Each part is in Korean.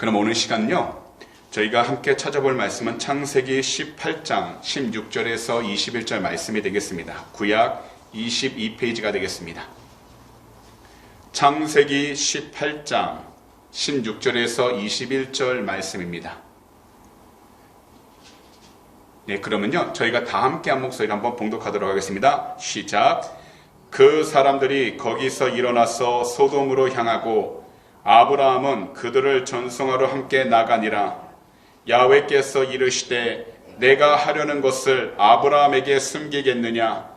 그럼 오늘 시간은요, 저희가 함께 찾아볼 말씀은 창세기 18장 16절에서 21절 말씀이 되겠습니다. 구약 22페이지가 되겠습니다. 창세기 18장 16절에서 21절 말씀입니다. 네, 그러면요, 저희가 다 함께 한 목소리로 한번 봉독하도록 하겠습니다. 시작. 그 사람들이 거기서 일어나서 소돔으로 향하고 아브라함은 그들을 전송하러 함께 나가니라. 야훼께서 이르시되 내가 하려는 것을 아브라함에게 숨기겠느냐.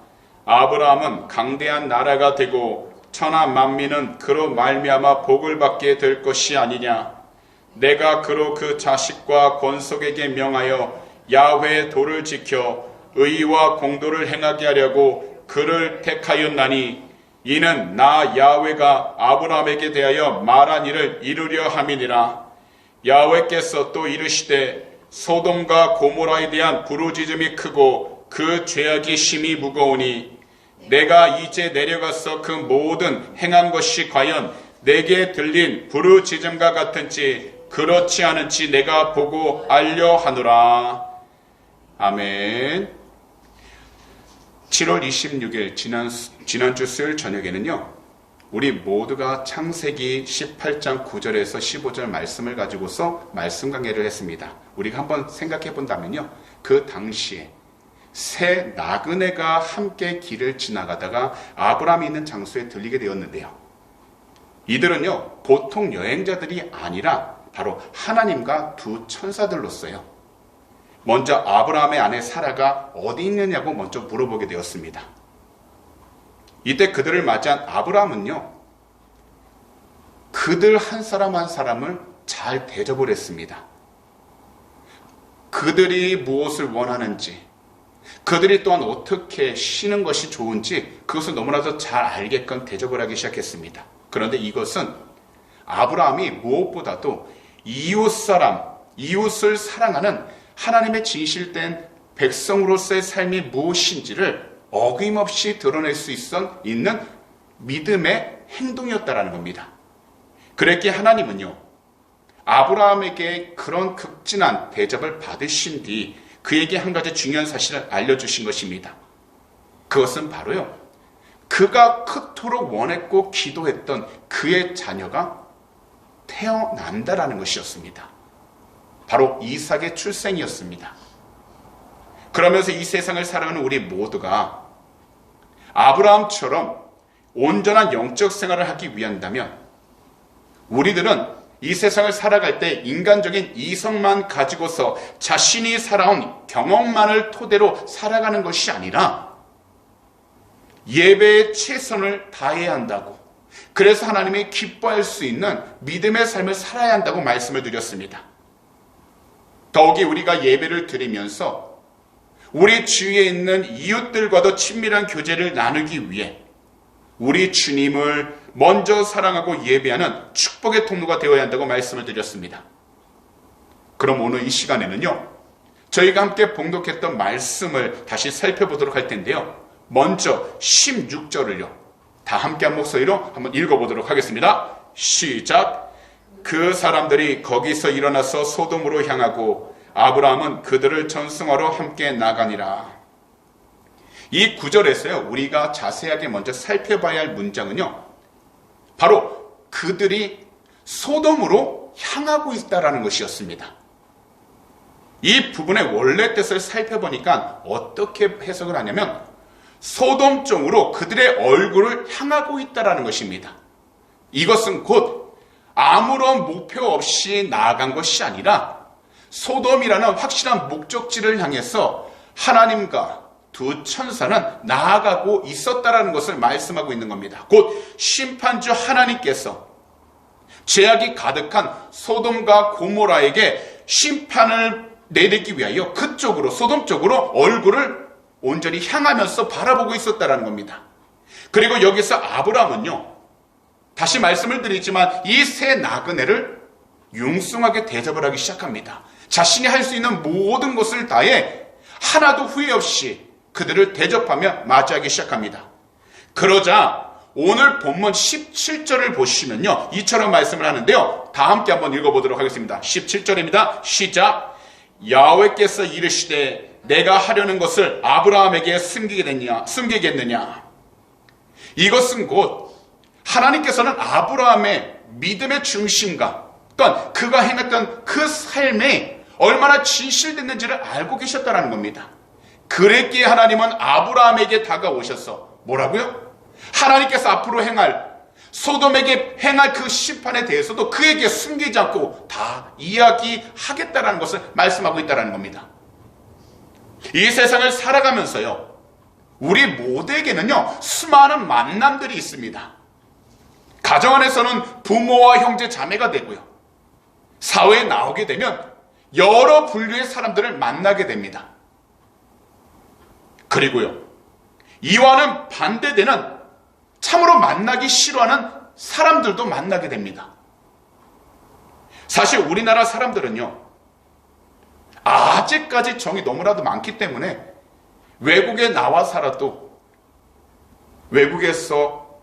아브라함은 강대한 나라가 되고 천하 만민은 그로 말미암아 복을 받게 될 것이 아니냐. 내가 그로 그 자식과 권속에게 명하여 야훼의 도를 지켜 의와 공도를 행하게 하려고 그를 택하였나니 이는 나 야훼가 아브라함에게 대하여 말한 일을 이루려 함이니라. 야훼께서 또 이르시되 소돔과 고모라에 대한 부르짖음이 크고 그 죄악이 심히 무거우니 내가 이제 내려가서 그 모든 행한 것이 과연 내게 들린 부르짖음과 같은지 그렇지 않은지 내가 보고 알려 하노라. 아멘. 7월 26일 지난주 수요일 저녁에는요, 우리 모두가 창세기 18장 9절에서 15절 말씀을 가지고서 말씀 강해를 했습니다. 우리가 한번 생각해 본다면요, 그 당시에 세 나그네가 함께 길을 지나가다가 아브라함이 있는 장소에 들리게 되었는데요, 이들은요 보통 여행자들이 아니라 바로 하나님과 두 천사들로서요, 먼저 아브라함의 아내 사라가 어디 있느냐고 먼저 물어보게 되었습니다. 이때 그들을 맞이한 아브라함은요, 그들 한 사람 한 사람을 잘 대접을 했습니다. 그들이 무엇을 원하는지, 그들이 또한 어떻게 쉬는 것이 좋은지 그것을 너무나도 잘 알게끔 대접을 하기 시작했습니다. 그런데 이것은 아브라함이 무엇보다도 이웃을 사랑하는 하나님의 진실된 백성으로서의 삶이 무엇인지를 어김없이 드러낼 수 있는 믿음의 행동이었다라는 겁니다. 그랬기에 하나님은요, 아브라함에게 그런 극진한 대접을 받으신 뒤 그에게 한 가지 중요한 사실을 알려주신 것입니다. 그것은 바로요, 그가 그토록 원했고 기도했던 그의 자녀가 태어난다라는 것이었습니다. 바로 이삭의 출생이었습니다. 그러면서 이 세상을 살아가는 우리 모두가 아브라함처럼 온전한 영적 생활을 하기 위한다면 우리들은 이 세상을 살아갈 때 인간적인 이성만 가지고서 자신이 살아온 경험만을 토대로 살아가는 것이 아니라 예배에 최선을 다해야 한다고, 그래서 하나님이 기뻐할 수 있는 믿음의 삶을 살아야 한다고 말씀을 드렸습니다. 더욱이 우리가 예배를 드리면서 우리 주위에 있는 이웃들과도 친밀한 교제를 나누기 위해 우리 주님을 먼저 사랑하고 예배하는 축복의 통로가 되어야 한다고 말씀을 드렸습니다. 그럼 오늘 이 시간에는요, 저희가 함께 봉독했던 말씀을 다시 살펴보도록 할 텐데요, 먼저 16절을요 다 함께 한 목소리로 한번 읽어보도록 하겠습니다. 시작. 그 사람들이 거기서 일어나서 소돔으로 향하고 아브라함은 그들을 전송하러 함께 나가니라. 이 구절에서요, 우리가 자세하게 먼저 살펴봐야 할 문장은요, 바로 그들이 소돔으로 향하고 있다라는 것이었습니다. 이 부분의 원래 뜻을 살펴보니까 어떻게 해석을 하냐면 소돔 쪽으로 그들의 얼굴을 향하고 있다라는 것입니다. 이것은 곧 아무런 목표 없이 나아간 것이 아니라 소돔이라는 확실한 목적지를 향해서 하나님과 두 천사는 나아가고 있었다라는 것을 말씀하고 있는 겁니다. 곧 심판주 하나님께서 죄악이 가득한 소돔과 고모라에게 심판을 내리기 위하여 그쪽으로, 소돔 쪽으로 얼굴을 온전히 향하면서 바라보고 있었다라는 겁니다. 그리고 여기서 아브라함은요, 다시 말씀을 드리지만 이 세 나그네를 융숭하게 대접을 하기 시작합니다. 자신이 할 수 있는 모든 것을 다해 하나도 후회 없이 그들을 대접하며 맞이하기 시작합니다. 그러자 오늘 본문 17절을 보시면요, 이처럼 말씀을 하는데요. 다 함께 한번 읽어보도록 하겠습니다. 17절입니다. 시작. 야훼께서 이르시되 내가 하려는 것을 아브라함에게 숨기겠느냐. 이것은 곧 하나님께서는 아브라함의 믿음의 중심과 또한 그가 행했던 그 삶에 얼마나 진실됐는지를 알고 계셨다는 겁니다. 그랬기에 하나님은 아브라함에게 다가오셔서 뭐라고요? 하나님께서 앞으로 소돔에게 행할 그 심판에 대해서도 그에게 숨기지 않고 다 이야기하겠다라는 것을 말씀하고 있다는 겁니다. 이 세상을 살아가면서요, 우리 모두에게는요, 수많은 만남들이 있습니다. 가정 안에서는 부모와 형제 자매가 되고요, 사회에 나오게 되면 여러 분류의 사람들을 만나게 됩니다. 그리고요, 이와는 반대되는 참으로 만나기 싫어하는 사람들도 만나게 됩니다. 사실 우리나라 사람들은요, 아직까지 정이 너무나도 많기 때문에 외국에 나와 살아도 외국에서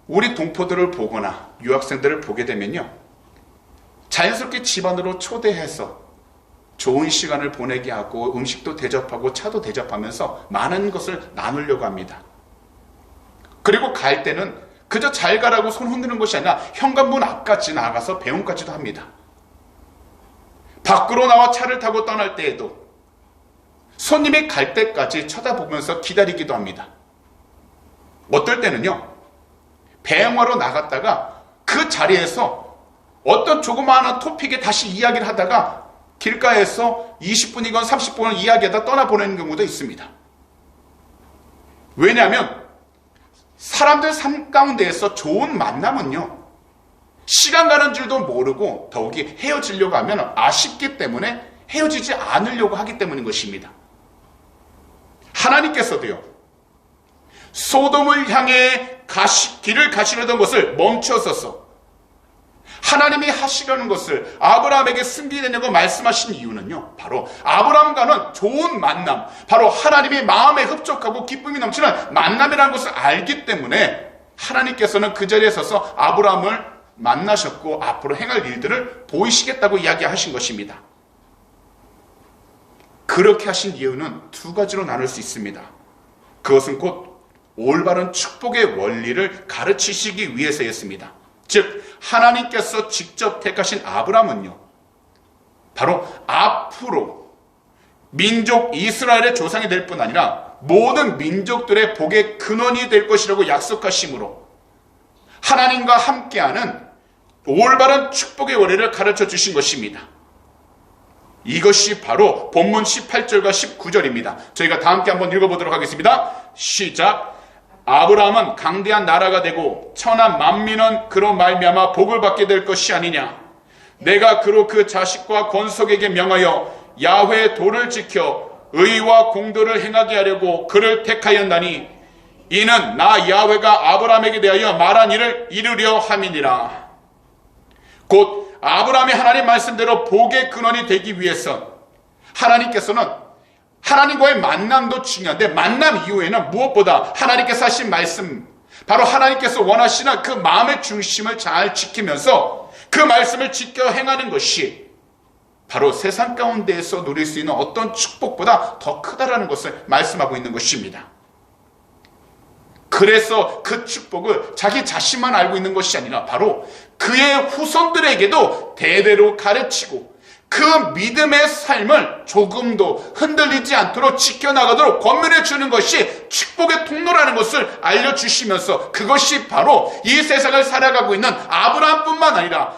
우리 동포들을 보거나 유학생들을 보게 되면요, 자연스럽게 집안으로 초대해서 좋은 시간을 보내게 하고 음식도 대접하고 차도 대접하면서 많은 것을 나누려고 합니다. 그리고 갈 때는 그저 잘 가라고 손 흔드는 것이 아니라 현관문 앞까지 나가서 배웅까지도 합니다. 밖으로 나와 차를 타고 떠날 때에도 손님이 갈 때까지 쳐다보면서 기다리기도 합니다. 어떨 때는요, 배웅하러 나갔다가 그 자리에서 어떤 조그마한 토픽에 다시 이야기를 하다가 길가에서 20분이건 30분을 이야기하다 떠나보내는 경우도 있습니다. 왜냐하면 사람들 삶 가운데에서 좋은 만남은요, 시간 가는 줄도 모르고 더욱이 헤어지려고 하면 아쉽기 때문에 헤어지지 않으려고 하기 때문인 것입니다. 하나님께서도요, 소돔을 향해 길을 가시려던 것을 멈춰서서 하나님이 하시려는 것을 아브라함에게 숨기려고 말씀하신 이유는요, 바로 아브라함과는 좋은 만남, 바로 하나님의 마음에 흡족하고 기쁨이 넘치는 만남이라는 것을 알기 때문에 하나님께서는 그 자리에 서서 아브라함을 만나셨고 앞으로 행할 일들을 보이시겠다고 이야기하신 것입니다. 그렇게 하신 이유는 두 가지로 나눌 수 있습니다. 그것은 곧 올바른 축복의 원리를 가르치시기 위해서였습니다. 즉 하나님께서 직접 택하신 아브라함은요, 바로 앞으로 민족 이스라엘의 조상이 될 뿐 아니라 모든 민족들의 복의 근원이 될 것이라고 약속하심으로 하나님과 함께하는 올바른 축복의 원리를 가르쳐 주신 것입니다. 이것이 바로 본문 18절과 19절입니다. 저희가 다 함께 한번 읽어보도록 하겠습니다. 시작. 아브라함은 강대한 나라가 되고 천한 만민은 그로 말미암아 복을 받게 될 것이 아니냐. 내가 그로 그 자식과 권속에게 명하여 야훼의 도를 지켜 의와 공도를 행하게 하려고 그를 택하였나니 이는 나 야훼가 아브라함에게 대하여 말한 일을 이루려 함이니라. 곧 아브라함이 하나님 말씀대로 복의 근원이 되기 위해서 하나님께서는 하나님과의 만남도 중요한데 만남 이후에는 무엇보다 하나님께서 하신 말씀, 바로 하나님께서 원하시는 그 마음의 중심을 잘 지키면서 그 말씀을 지켜 행하는 것이 바로 세상 가운데에서 누릴 수 있는 어떤 축복보다 더 크다라는 것을 말씀하고 있는 것입니다. 그래서 그 축복을 자기 자신만 알고 있는 것이 아니라 바로 그의 후손들에게도 대대로 가르치고 그 믿음의 삶을 조금도 흔들리지 않도록 지켜나가도록 권면해 주는 것이 축복의 통로라는 것을 알려주시면서 그것이 바로 이 세상을 살아가고 있는 아브라함뿐만 아니라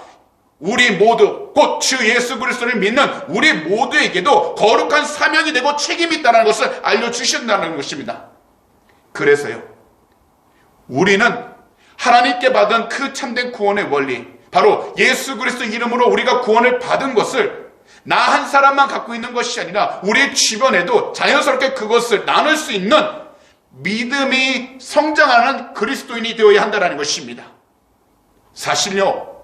우리 모두 곧 주 예수 그리스도를 믿는 우리 모두에게도 거룩한 사명이 되고 책임이 있다는 것을 알려주신다는 것입니다. 그래서요, 우리는 하나님께 받은 그 참된 구원의 원리, 바로 예수 그리스도 이름으로 우리가 구원을 받은 것을 나 한 사람만 갖고 있는 것이 아니라 우리 주변에도 자연스럽게 그것을 나눌 수 있는 믿음이 성장하는 그리스도인이 되어야 한다는 것입니다. 사실요,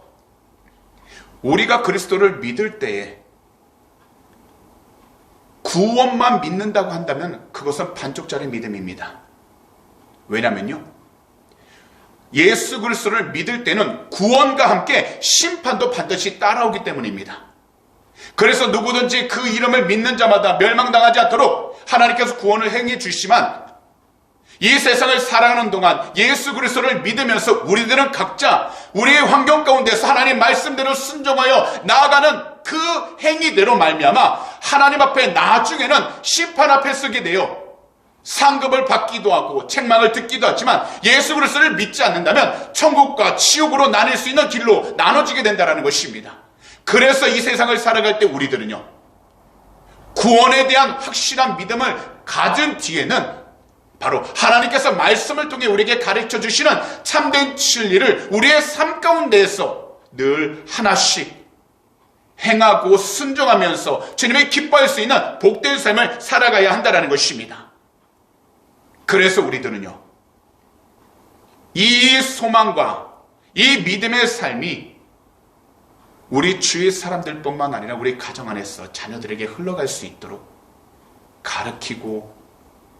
우리가 그리스도를 믿을 때에 구원만 믿는다고 한다면 그것은 반쪽짜리 믿음입니다. 왜냐면요, 예수 그리스도를 믿을 때는 구원과 함께 심판도 반드시 따라오기 때문입니다. 그래서 누구든지 그 이름을 믿는 자마다 멸망당하지 않도록 하나님께서 구원을 행해 주시지만, 이 세상을 살아가는 동안 예수 그리스도를 믿으면서 우리들은 각자 우리의 환경 가운데서 하나님 말씀대로 순종하여 나아가는 그 행위대로 말미암아 하나님 앞에 나중에는 심판 앞에 서게 되어 상급을 받기도 하고 책망을 듣기도 하지만, 예수 그리스도를 믿지 않는다면 천국과 지옥으로 나뉠 수 있는 길로 나눠지게 된다는 것입니다. 그래서 이 세상을 살아갈 때 우리들은요, 구원에 대한 확실한 믿음을 가진 뒤에는 바로 하나님께서 말씀을 통해 우리에게 가르쳐 주시는 참된 진리를 우리의 삶 가운데에서 늘 하나씩 행하고 순종하면서 주님이 기뻐할 수 있는 복된 삶을 살아가야 한다는 것입니다. 그래서 우리들은요, 이 소망과 이 믿음의 삶이 우리 주위 사람들뿐만 아니라 우리 가정 안에서 자녀들에게 흘러갈 수 있도록 가르치고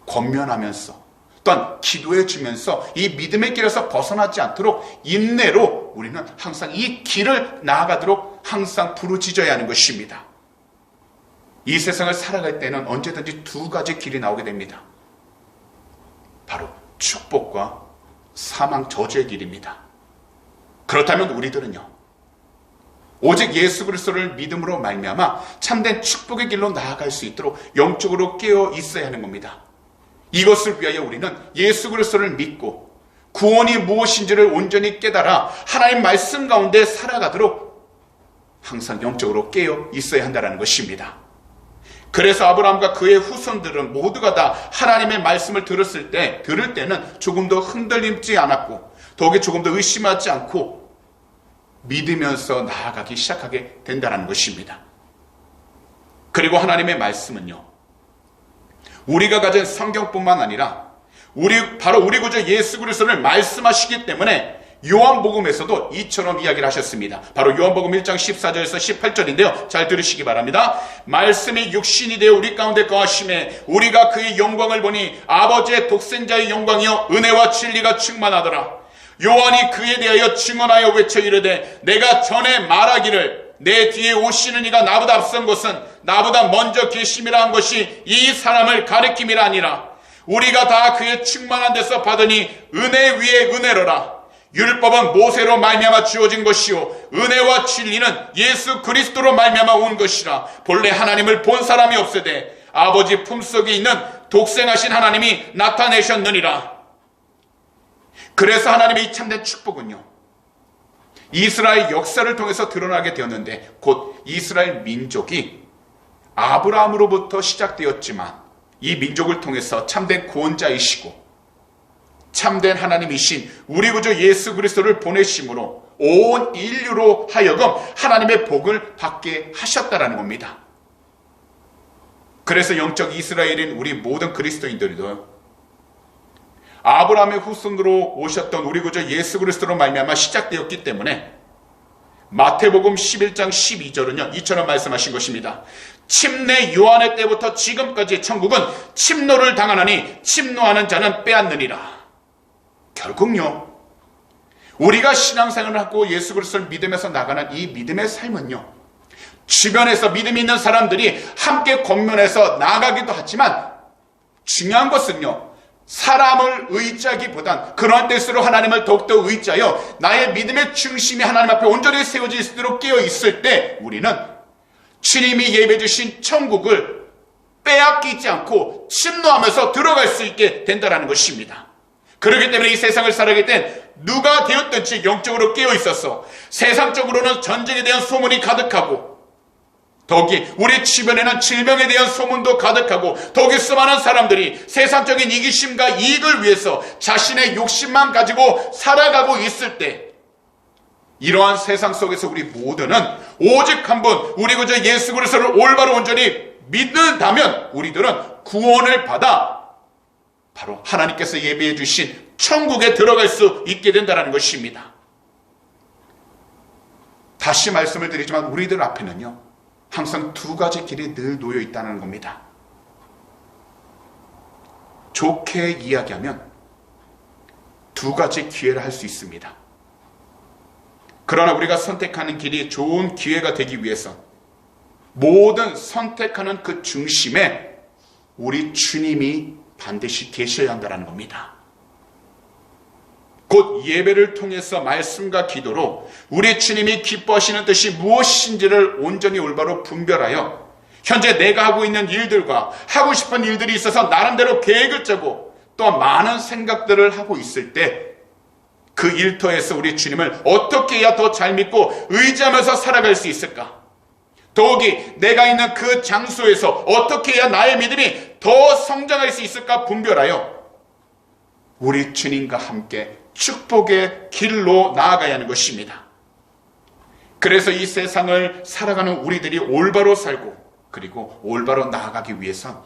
권면하면서, 또한 기도해 주면서 이 믿음의 길에서 벗어나지 않도록 인내로 우리는 항상 이 길을 나아가도록 항상 부르짖어야 하는 것입니다. 이 세상을 살아갈 때는 언제든지 두 가지 길이 나오게 됩니다. 바로 축복과 사망 저주의 길입니다. 그렇다면 우리들은요, 오직 예수 그리스도를 믿음으로 말미암아 참된 축복의 길로 나아갈 수 있도록 영적으로 깨어 있어야 하는 겁니다. 이것을 위하여 우리는 예수 그리스도를 믿고 구원이 무엇인지를 온전히 깨달아 하나님 말씀 가운데 살아가도록 항상 영적으로 깨어 있어야 한다는 것입니다. 그래서 아브라함과 그의 후손들은 모두가 다 하나님의 말씀을 들을 때는 조금 더 흔들리지 않았고, 더욱이 조금 더 의심하지 않고 믿으면서 나아가기 시작하게 된다는 것입니다. 그리고 하나님의 말씀은요, 우리가 가진 성경뿐만 아니라 바로 우리 구주 예수 그리스도를 말씀하시기 때문에 요한복음에서도 이처럼 이야기를 하셨습니다. 바로 요한복음 1장 14절에서 18절인데요. 잘 들으시기 바랍니다. 말씀이 육신이 되어 우리 가운데 거하심에 우리가 그의 영광을 보니 아버지의 독생자의 영광이요 은혜와 진리가 충만하더라. 요한이 그에 대하여 증언하여 외쳐 이르되 내가 전에 말하기를 내 뒤에 오시는 이가 나보다 앞선 것은 나보다 먼저 계심이라 한 것이 이 사람을 가리킴이라 아니라 우리가 다 그의 충만한 데서 받으니 은혜 위에 은혜로라. 율법은 모세로 말미암아 주어진 것이요 은혜와 진리는 예수 그리스도로 말미암아 온 것이라. 본래 하나님을 본 사람이 없으되 아버지 품속에 있는 독생하신 하나님이 나타내셨느니라. 그래서 하나님의 이 참된 축복은요, 이스라엘 역사를 통해서 드러나게 되었는데, 곧 이스라엘 민족이 아브라함으로부터 시작되었지만 이 민족을 통해서 참된 구원자이시고 참된 하나님이신 우리 구주 예수 그리스도를 보내심으로 온 인류로 하여금 하나님의 복을 받게 하셨다라는 겁니다. 그래서 영적 이스라엘인 우리 모든 그리스도인들도 아브라함의 후손으로 오셨던 우리 구주 예수 그리스도로 말미암아 시작되었기 때문에 마태복음 11장 12절은요 이처럼 말씀하신 것입니다. 침례 요한의 때부터 지금까지 천국은 침노를 당하나니 침노하는 자는 빼앗느니라. 결국요, 우리가 신앙생활을 하고 예수 그리스도를 믿으면서 나가는 이 믿음의 삶은요, 주변에서 믿음 있는 사람들이 함께 권면해서 나아가기도 하지만 중요한 것은요, 사람을 의지하기보단 그러한 때일수록 하나님을 더욱더 의지하여 나의 믿음의 중심이 하나님 앞에 온전히 세워질 수 있도록 깨어 있을 때 우리는 주님이 예배해 주신 천국을 빼앗기지 않고 침노하면서 들어갈 수 있게 된다는 것입니다. 그렇기 때문에 이 세상을 살아갈 땐 누가 되었든지 영적으로 깨어 있어서 세상적으로는 전쟁에 대한 소문이 가득하고 더욱이 우리 주변에는 질병에 대한 소문도 가득하고 더욱이 수많은 사람들이 세상적인 이기심과 이익을 위해서 자신의 욕심만 가지고 살아가고 있을 때 이러한 세상 속에서 우리 모두는 오직 한 분 우리 구주 예수 그리스도를 올바로 온전히 믿는다면 우리들은 구원을 받아 바로 하나님께서 예비해 주신 천국에 들어갈 수 있게 된다는 것입니다. 다시 말씀을 드리지만 우리들 앞에는요 항상 두 가지 길이 늘 놓여 있다는 겁니다. 좋게 이야기하면 두 가지 기회를 할 수 있습니다. 그러나 우리가 선택하는 길이 좋은 기회가 되기 위해서 모든 선택하는 그 중심에 우리 주님이 반드시 계셔야 한다는 겁니다. 곧 예배를 통해서 말씀과 기도로 우리 주님이 기뻐하시는 뜻이 무엇인지를 온전히 올바로 분별하여 현재 내가 하고 있는 일들과 하고 싶은 일들이 있어서 나름대로 계획을 짜고 또 많은 생각들을 하고 있을 때 그 일터에서 우리 주님을 어떻게 해야 더 잘 믿고 의지하면서 살아갈 수 있을까? 더욱이 내가 있는 그 장소에서 어떻게 해야 나의 믿음이 더 성장할 수 있을까 분별하여 우리 주님과 함께 축복의 길로 나아가야 하는 것입니다. 그래서 이 세상을 살아가는 우리들이 올바로 살고 그리고 올바로 나아가기 위해선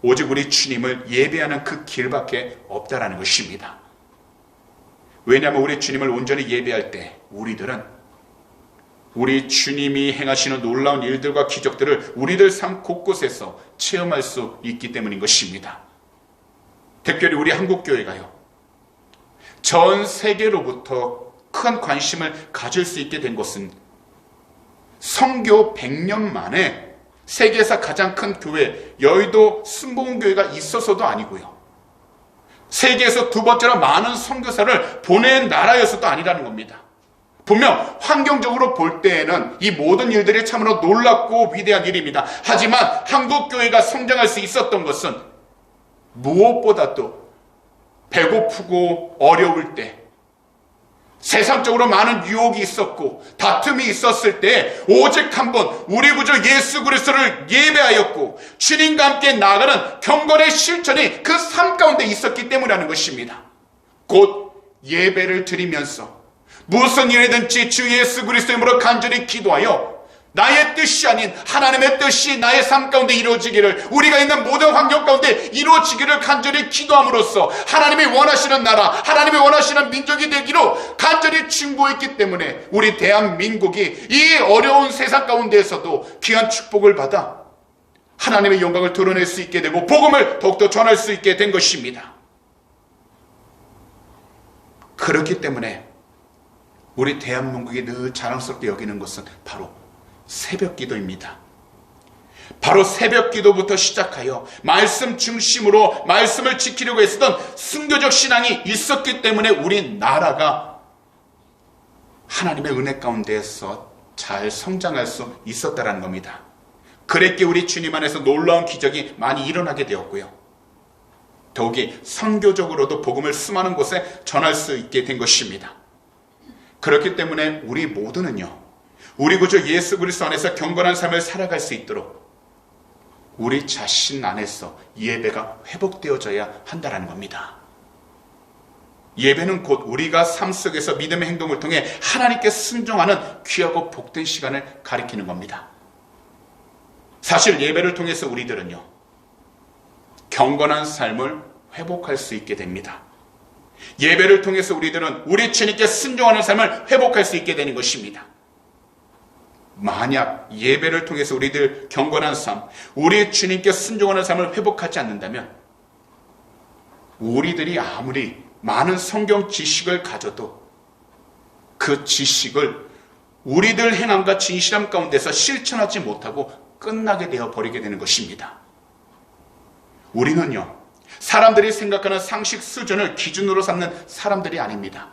오직 우리 주님을 예배하는 그 길밖에 없다라는 것입니다. 왜냐하면 우리 주님을 온전히 예배할 때 우리들은 우리 주님이 행하시는 놀라운 일들과 기적들을 우리들 삶 곳곳에서 체험할 수 있기 때문인 것입니다. 특별히 우리 한국교회가요, 전 세계로부터 큰 관심을 가질 수 있게 된 것은 선교 100년 만에 세계에서 가장 큰 교회, 여의도 순복음교회가 있어서도 아니고요, 세계에서 두 번째로 많은 선교사를 보낸 나라여서도 아니라는 겁니다. 분명 환경적으로 볼 때에는 이 모든 일들이 참으로 놀랍고 위대한 일입니다. 하지만 한국교회가 성장할 수 있었던 것은 무엇보다도 배고프고 어려울 때, 세상적으로 많은 유혹이 있었고 다툼이 있었을 때 오직 한 번 우리 구주 예수 그리스도를 예배하였고 주님과 함께 나아가는 경건의 실천이 그 삶 가운데 있었기 때문이라는 것입니다. 곧 예배를 드리면서 무슨 일이든지 주 예수 그리스도의 이름으로 간절히 기도하여 나의 뜻이 아닌 하나님의 뜻이 나의 삶 가운데 이루어지기를, 우리가 있는 모든 환경 가운데 이루어지기를 간절히 기도함으로써 하나님이 원하시는 나라, 하나님이 원하시는 민족이 되기로 간절히 충고했기 때문에 우리 대한민국이 이 어려운 세상 가운데에서도 귀한 축복을 받아 하나님의 영광을 드러낼 수 있게 되고 복음을 더욱더 전할 수 있게 된 것입니다. 그렇기 때문에 우리 대한민국이 늘 자랑스럽게 여기는 것은 바로 새벽 기도입니다. 바로 새벽 기도부터 시작하여 말씀 중심으로 말씀을 지키려고 했었던 순교적 신앙이 있었기 때문에 우리나라가 하나님의 은혜 가운데에서 잘 성장할 수 있었다는 겁니다. 그랬기에 우리 주님 안에서 놀라운 기적이 많이 일어나게 되었고요, 더욱이 선교적으로도 복음을 수많은 곳에 전할 수 있게 된 것입니다. 그렇기 때문에 우리 모두는요, 우리 구주 예수 그리스도 안에서 경건한 삶을 살아갈 수 있도록 우리 자신 안에서 예배가 회복되어져야 한다는 겁니다. 예배는 곧 우리가 삶 속에서 믿음의 행동을 통해 하나님께 순종하는 귀하고 복된 시간을 가리키는 겁니다. 사실 예배를 통해서 우리들은요, 경건한 삶을 회복할 수 있게 됩니다. 예배를 통해서 우리들은 우리 주님께 순종하는 삶을 회복할 수 있게 되는 것입니다. 만약 예배를 통해서 우리들 경건한 삶, 우리 주님께 순종하는 삶을 회복하지 않는다면 우리들이 아무리 많은 성경 지식을 가져도 그 지식을 우리들 행함과 진실함 가운데서 실천하지 못하고 끝나게 되어 버리게 되는 것입니다. 우리는요, 사람들이 생각하는 상식 수준을 기준으로 삼는 사람들이 아닙니다.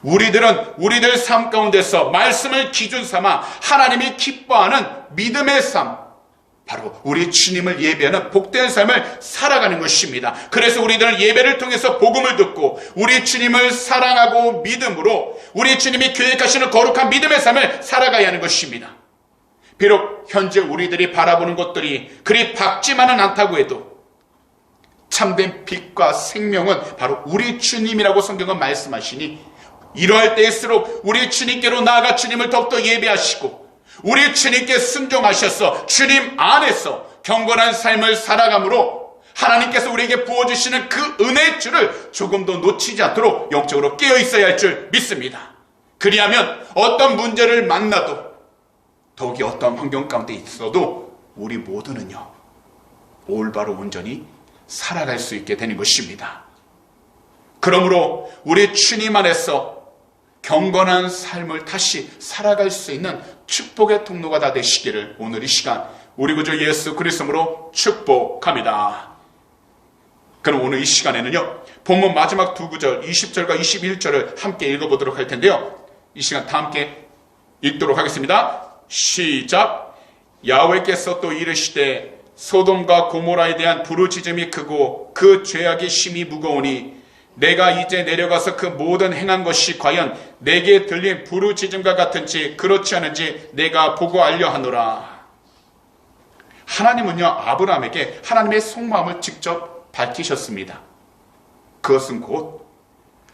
우리들은 우리들 삶 가운데서 말씀을 기준 삼아 하나님이 기뻐하는 믿음의 삶, 바로 우리 주님을 예배하는 복된 삶을 살아가는 것입니다. 그래서 우리들은 예배를 통해서 복음을 듣고 우리 주님을 사랑하고 믿음으로 우리 주님이 계획하시는 거룩한 믿음의 삶을 살아가야 하는 것입니다. 비록 현재 우리들이 바라보는 것들이 그리 밝지만은 않다고 해도 참된 빛과 생명은 바로 우리 주님이라고 성경은 말씀하시니, 이러할 때일수록 우리 주님께로 나아가 주님을 더욱더 예배하시고 우리 주님께 순종하셔서 주님 안에서 경건한 삶을 살아감으로 하나님께서 우리에게 부어주시는 그 은혜의 줄을 조금도 놓치지 않도록 영적으로 깨어 있어야 할 줄 믿습니다. 그리하면 어떤 문제를 만나도, 더욱이 어떤 환경 가운데 있어도 우리 모두는요, 올바로 온전히 살아갈 수 있게 되는 것입니다. 그러므로 우리 주님 안에서 경건한 삶을 다시 살아갈 수 있는 축복의 통로가 다 되시기를 오늘 이 시간 우리 구주 예수 그리스도로 축복합니다. 그럼 오늘 이 시간에는요, 본문 마지막 두 구절 20절과 21절을 함께 읽어보도록 할 텐데요. 이 시간 다 함께 읽도록 하겠습니다. 시작. 야훼께서 또 이르시되 소돔과 고모라에 대한 부르짖음이 크고 그 죄악이 심히 무거우니 내가 이제 내려가서 그 모든 행한 것이 과연 내게 들린 부르짖음과 같은지 그렇지 않은지 내가 보고 알려 하노라. 하나님은요, 아브라함에게 하나님의 속마음을 직접 밝히셨습니다. 그것은 곧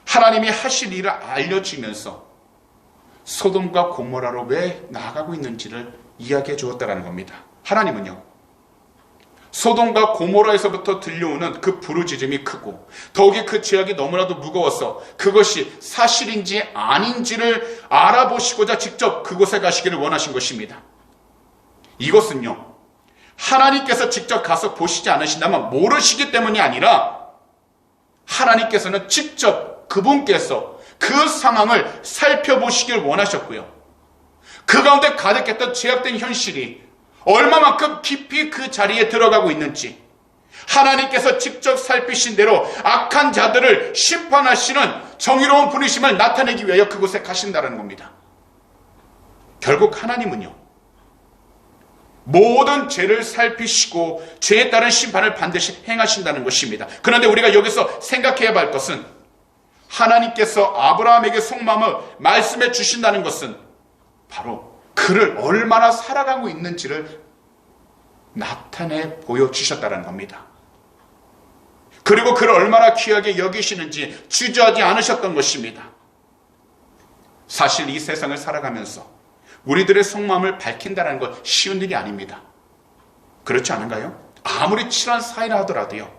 하나님이 하실 일을 알려주면서 소돔과 고모라로 왜 나아가고 있는지를 이야기해 주었다는 겁니다. 하나님은요, 소돔과 고모라에서부터 들려오는 그 부르짖음이 크고 더욱이 그 죄악이 너무나도 무거워서 그것이 사실인지 아닌지를 알아보시고자 직접 그곳에 가시기를 원하신 것입니다. 이것은요, 하나님께서 직접 가서 보시지 않으신다면 모르시기 때문이 아니라 하나님께서는 직접 그분께서 그 상황을 살펴보시길 원하셨고요. 그 가운데 가득했던 죄악된 현실이 얼마만큼 깊이 그 자리에 들어가고 있는지 하나님께서 직접 살피신 대로 악한 자들을 심판하시는 정의로운 분이심을 나타내기 위하여 그곳에 가신다는 겁니다. 결국 하나님은요, 모든 죄를 살피시고 죄에 따른 심판을 반드시 행하신다는 것입니다. 그런데 우리가 여기서 생각해야 할 것은 하나님께서 아브라함에게 속마음을 말씀해 주신다는 것은 바로 그를 얼마나 살아가고 있는지를 나타내 보여주셨다는 겁니다. 그리고 그를 얼마나 귀하게 여기시는지 주저하지 않으셨던 것입니다. 사실 이 세상을 살아가면서 우리들의 속마음을 밝힌다는 것 쉬운 일이 아닙니다. 그렇지 않은가요? 아무리 친한 사이라 하더라도요,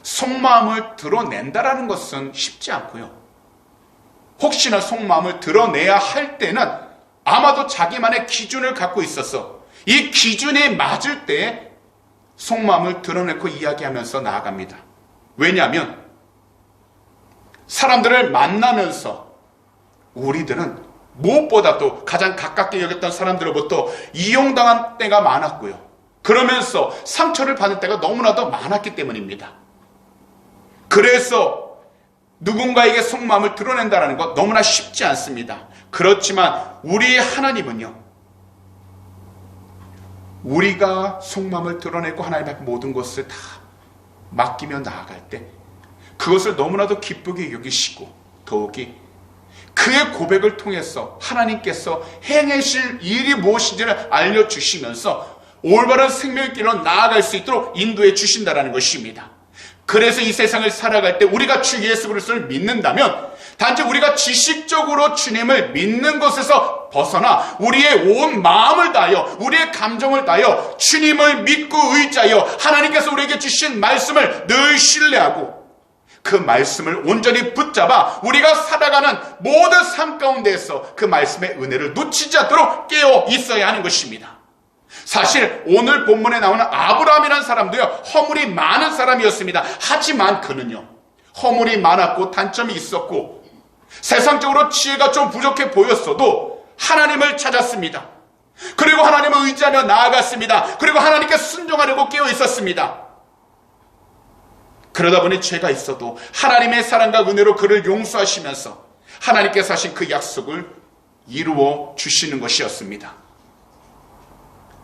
속마음을 드러낸다라는 것은 쉽지 않고요. 혹시나 속마음을 드러내야 할 때는 아마도 자기만의 기준을 갖고 있어서 이 기준에 맞을 때 속마음을 드러내고 이야기하면서 나아갑니다. 왜냐하면 사람들을 만나면서 우리들은 무엇보다도 가장 가깝게 여겼던 사람들로부터 이용당한 때가 많았고요. 그러면서 상처를 받을 때가 너무나도 많았기 때문입니다. 그래서 누군가에게 속마음을 드러낸다는 것 너무나 쉽지 않습니다. 그렇지만 우리 하나님은요, 우리가 속마음을 드러내고 하나님 앞에 모든 것을 다 맡기며 나아갈 때 그것을 너무나도 기쁘게 여기시고 더욱이 그의 고백을 통해서 하나님께서 행하실 일이 무엇인지를 알려주시면서 올바른 생명의 길로 나아갈 수 있도록 인도해 주신다는 것입니다. 그래서 이 세상을 살아갈 때 우리가 주 예수 그리스도를 믿는다면 단지 우리가 지식적으로 주님을 믿는 것에서 벗어나 우리의 온 마음을 다하여 우리의 감정을 다하여 주님을 믿고 의지하여 하나님께서 우리에게 주신 말씀을 늘 신뢰하고 그 말씀을 온전히 붙잡아 우리가 살아가는 모든 삶 가운데에서 그 말씀의 은혜를 놓치지 않도록 깨어 있어야 하는 것입니다. 사실 오늘 본문에 나오는 아브라함이라는 사람도요, 허물이 많은 사람이었습니다. 하지만 그는요, 허물이 많았고 단점이 있었고 세상적으로 지혜가 좀 부족해 보였어도 하나님을 찾았습니다. 그리고 하나님을 의지하며 나아갔습니다. 그리고 하나님께 순종하려고 깨어 있었습니다. 그러다 보니 죄가 있어도 하나님의 사랑과 은혜로 그를 용서하시면서 하나님께서 하신 그 약속을 이루어 주시는 것이었습니다.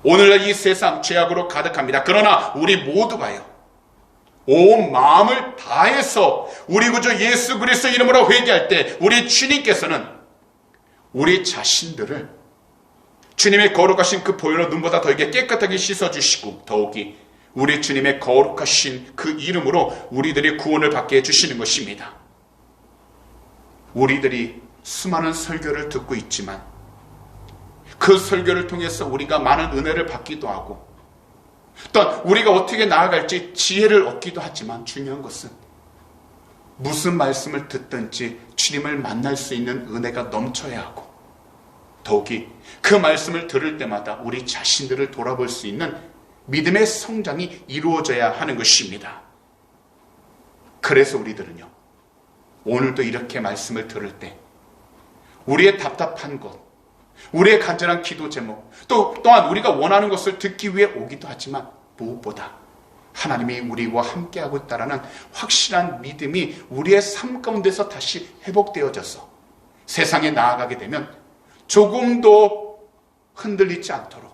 오늘날 이 세상 죄악으로 가득합니다. 그러나 우리 모두가요, 온 마음을 다해서 우리 구주 예수 그리스도 이름으로 회개할 때 우리 주님께서는 우리 자신들을 주님의 거룩하신 그 보혈로 눈보다 더하게 깨끗하게 씻어주시고 더욱이 우리 주님의 거룩하신 그 이름으로 우리들이 구원을 받게 해주시는 것입니다. 우리들이 수많은 설교를 듣고 있지만 그 설교를 통해서 우리가 많은 은혜를 받기도 하고 또한 우리가 어떻게 나아갈지 지혜를 얻기도 하지만 중요한 것은 무슨 말씀을 듣든지 주님을 만날 수 있는 은혜가 넘쳐야 하고 더욱이 그 말씀을 들을 때마다 우리 자신들을 돌아볼 수 있는 믿음의 성장이 이루어져야 하는 것입니다. 그래서 우리들은요, 오늘도 이렇게 말씀을 들을 때 우리의 답답한 것, 우리의 간절한 기도 제목, 또한 우리가 원하는 것을 듣기 위해 오기도 하지만 무엇보다 하나님이 우리와 함께하고 있다는 확실한 믿음이 우리의 삶 가운데서 다시 회복되어져서 세상에 나아가게 되면 조금도 흔들리지 않도록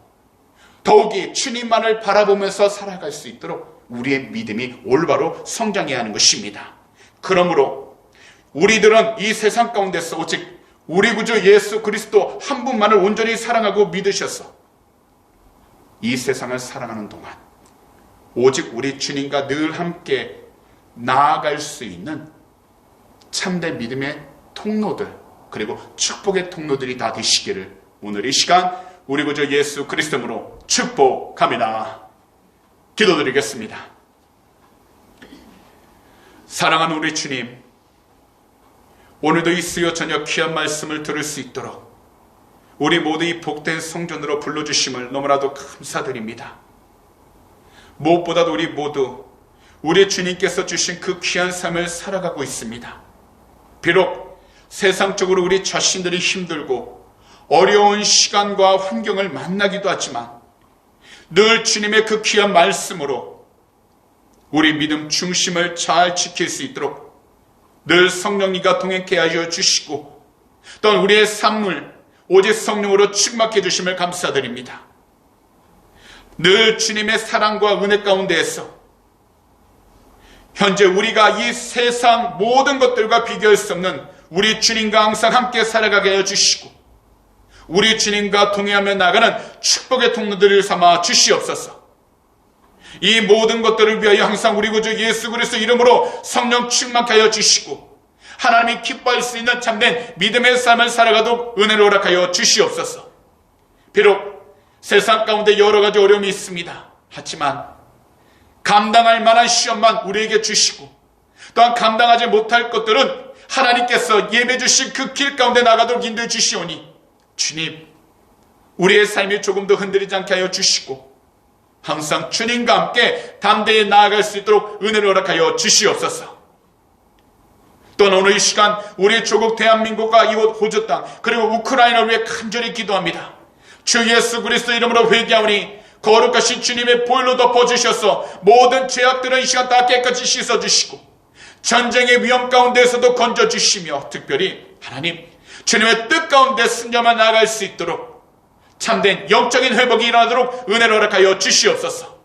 더욱이 주님만을 바라보면서 살아갈 수 있도록 우리의 믿음이 올바로 성장해야 하는 것입니다. 그러므로 우리들은 이 세상 가운데서 오직 우리 구주 예수 그리스도 한 분만을 온전히 사랑하고 믿으셔서 이 세상을 살아가는 동안 오직 우리 주님과 늘 함께 나아갈 수 있는 참된 믿음의 통로들, 그리고 축복의 통로들이 다 되시기를 오늘 이 시간 우리 구주 예수 그리스도로 축복합니다. 기도드리겠습니다. 사랑하는 우리 주님, 오늘도 이 수요 저녁 귀한 말씀을 들을 수 있도록 우리 모두 이 복된 성전으로 불러주심을 너무나도 감사드립니다. 무엇보다도 우리 모두 우리 주님께서 주신 그 귀한 삶을 살아가고 있습니다. 비록 세상적으로 우리 자신들이 힘들고 어려운 시간과 환경을 만나기도 하지만 늘 주님의 그 귀한 말씀으로 우리 믿음 중심을 잘 지킬 수 있도록 늘 성령님과 동행케 하여 주시고 또한 우리의 삶을 오직 성령으로 충만케 해주심을 감사드립니다. 늘 주님의 사랑과 은혜 가운데에서 현재 우리가 이 세상 모든 것들과 비교할 수 없는 우리 주님과 항상 함께 살아가게 하여 주시고 우리 주님과 동행하며 나가는 축복의 통로들을 삼아 주시옵소서. 이 모든 것들을 위하여 항상 우리 구주 예수 그리스도 이름으로 성령 충만케 하여 주시고 하나님이 기뻐할 수 있는 참된 믿음의 삶을 살아가도록 은혜를 허락하여 주시옵소서. 비록 세상 가운데 여러 가지 어려움이 있습니다. 하지만 감당할 만한 시험만 우리에게 주시고 또한 감당하지 못할 것들은 하나님께서 예배 주신 그 길 가운데 나가도록 인도해 주시오니 주님, 우리의 삶이 조금 더 흔들리지 않게 하여 주시고 항상 주님과 함께 담대히 나아갈 수 있도록 은혜를 허락하여 주시옵소서. 또한 오늘 이 시간 우리 조국 대한민국과 이곳 호주 땅 그리고 우크라이나를 위해 간절히 기도합니다. 주 예수 그리스도 이름으로 회개하오니 거룩하신 주님의 보혈로 덮어주셔서 모든 죄악들은 이 시간 다 깨끗이 씻어주시고 전쟁의 위험 가운데에서도 건져주시며 특별히 하나님 주님의 뜻 가운데 승려만 나아갈 수 있도록 참된 영적인 회복이 일어나도록 은혜를 허락하여 주시옵소서.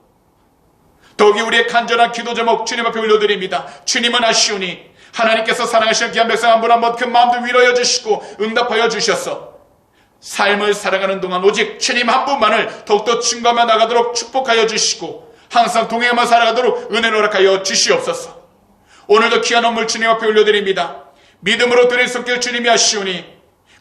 더욱이 우리의 간절한 기도 제목 주님 앞에 올려드립니다. 주님은 아시오니 하나님께서 사랑하시는 귀한 백성 한 분 한 분 그 마음도 위로해 주시고 응답하여 주셔서 삶을 살아가는 동안 오직 주님 한 분만을 더욱더 증거하며 나가도록 축복하여 주시고 항상 동행하며 살아가도록 은혜를 허락하여 주시옵소서. 오늘도 귀한 선물 주님 앞에 올려드립니다. 믿음으로 드릴 손길 주님이 하시오니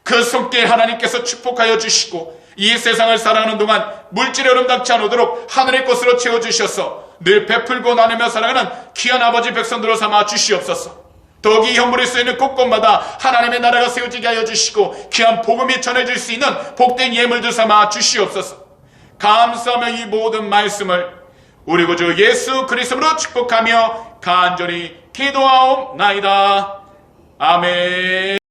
그 손길 하나님께서 축복하여 주시고 이 세상을 살아가는 동안 물질의 흐름 닿지 않도록 하늘의 것으로 채워주셔서 늘 베풀고 나누며 살아가는 귀한 아버지 백성들로 삼아 주시옵소서. 더욱이 현물이 쓰이는 곳곳마다 하나님의 나라가 세워지게 하여 주시고 귀한 복음이 전해질 수 있는 복된 예물들 삼아 주시옵소서. 감사하며 이 모든 말씀을 우리 구주 예수 그리스도로 축복하며 간절히 기도하옵나이다. 아멘.